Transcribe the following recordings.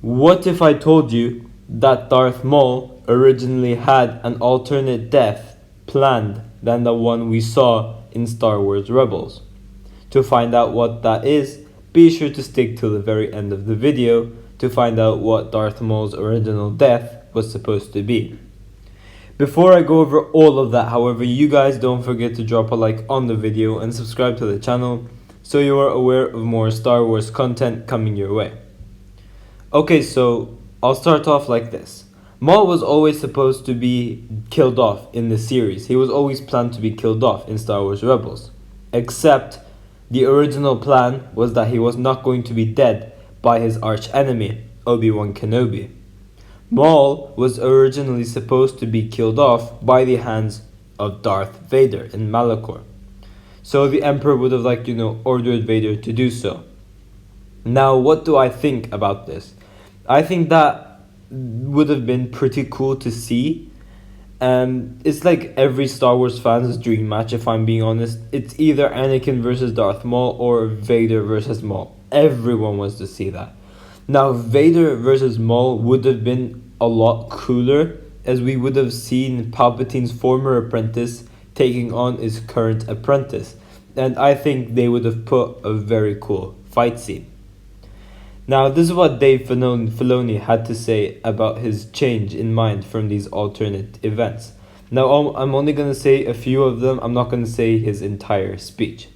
What if I told you that Darth Maul originally had an alternate death planned than the one we saw in Star Wars Rebels? To find out what that is, be sure to stick till the very end of the video to find out what Darth Maul's original death was supposed to be. Before I go over all of that, however, you guys don't forget to drop a like on the video and subscribe to the channel so you are aware of more Star Wars content coming your way. Okay, so I'll start off like this. Maul was always supposed to be killed off in the series. He was always planned to be killed off in Star Wars Rebels. Except the original plan was that he was not going to be dead by his arch enemy, Obi-Wan Kenobi. Maul was originally supposed to be killed off by the hands of Darth Vader in Malachor. So the Emperor would have ordered Vader to do so. Now, what do I think about this? I think that would have been pretty cool to see. It's like every Star Wars fan's dream match, if I'm being honest. It's either Anakin versus Darth Maul or Vader versus Maul. Everyone wants to see that. Now, Vader versus Maul would have been a lot cooler, as we would have seen Palpatine's former apprentice taking on his current apprentice. And I think they would have put a very cool fight scene. Now, this is what Dave Filoni had to say about his change in mind from these alternate events. Now, I'm only going to say a few of them. I'm not going to say his entire speech.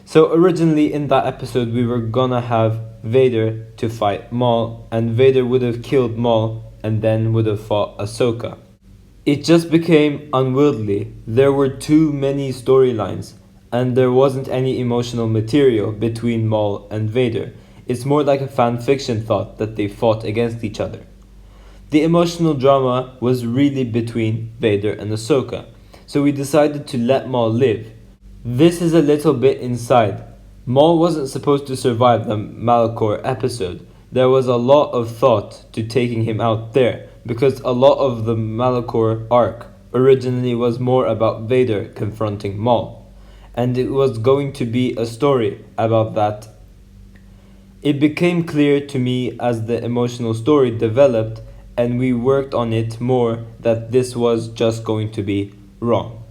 So, originally in that episode, we were going to have Vader to fight Maul, and Vader would have killed Maul and then would have fought Ahsoka. It just became unwieldy. There were too many storylines, and there wasn't any emotional material between Maul and Vader. It's more like a fan fiction thought that they fought against each other. The emotional drama was really between Vader and Ahsoka, so we decided to let Maul live. This is a little bit inside. Maul wasn't supposed to survive the Malachor episode. There was a lot of thought to taking him out there, because a lot of the Malachor arc originally was more about Vader confronting Maul, and it was going to be a story about that. It became clear to me as the emotional story developed and we worked on it more that this was just going to be wrong.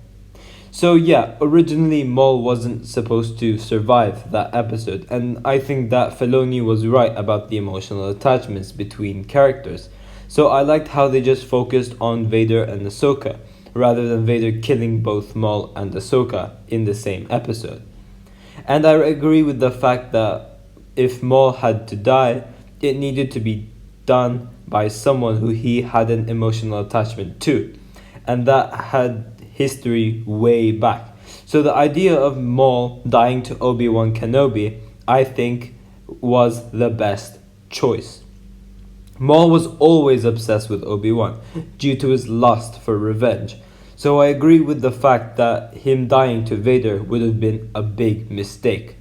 So yeah, originally Maul wasn't supposed to survive that episode, and I think that Filoni was right about the emotional attachments between characters. So I liked how they just focused on Vader and Ahsoka, rather than Vader killing both Maul and Ahsoka in the same episode. And I agree with the fact that if Maul had to die, it needed to be done by someone who he had an emotional attachment to, and that had history way back. So the idea of Maul dying to Obi-Wan Kenobi, I think, was the best choice. Maul was always obsessed with Obi-Wan due to his lust for revenge. So I agree with the fact that him dying to Vader would have been a big mistake.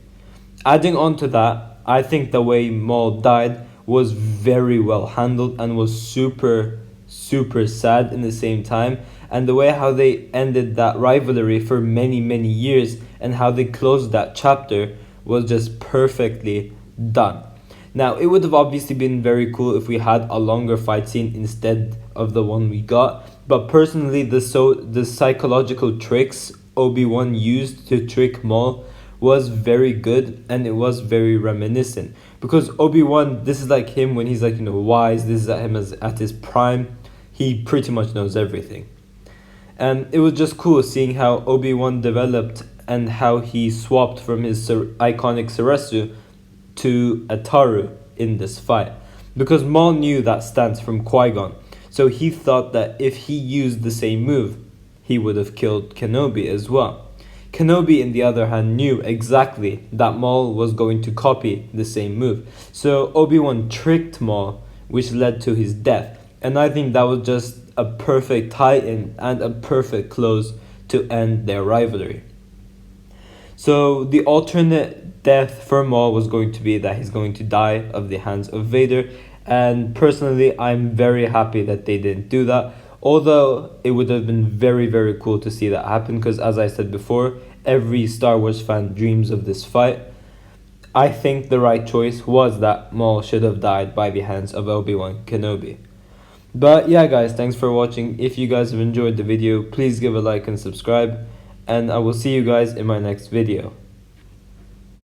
Adding on to that, I think the way Maul died was very well handled and was super sad in the same time. And the way how they ended that rivalry for many years and how they closed that chapter was just perfectly done. Now, it would have obviously been very cool if we had a longer fight scene instead of the one we got. But personally, the psychological tricks Obi-Wan used to trick Maul was very good, and it was very reminiscent. Because Obi-Wan, this is like him when he's wise, this is him at his prime. He pretty much knows everything. And it was just cool seeing how Obi-Wan developed and how he swapped from his iconic Ceresu to Ataru in this fight. Because Maul knew that stance from Qui-Gon, so he thought that if he used the same move, he would have killed Kenobi as well. Kenobi, on the other hand, knew exactly that Maul was going to copy the same move. So Obi-Wan tricked Maul, which led to his death. And I think that was just a perfect tie-in and a perfect close to end their rivalry. So the alternate death for Maul was going to be that he's going to die of the hands of Vader. And personally, I'm very happy that they didn't do that. Although it would have been very cool to see that happen, because as I said before, every Star Wars fan dreams of this fight. I think the right choice was that Maul should have died by the hands of Obi-Wan Kenobi. But yeah guys, thanks for watching. If you guys have enjoyed the video, please give a like and subscribe, and I will see you guys in my next video.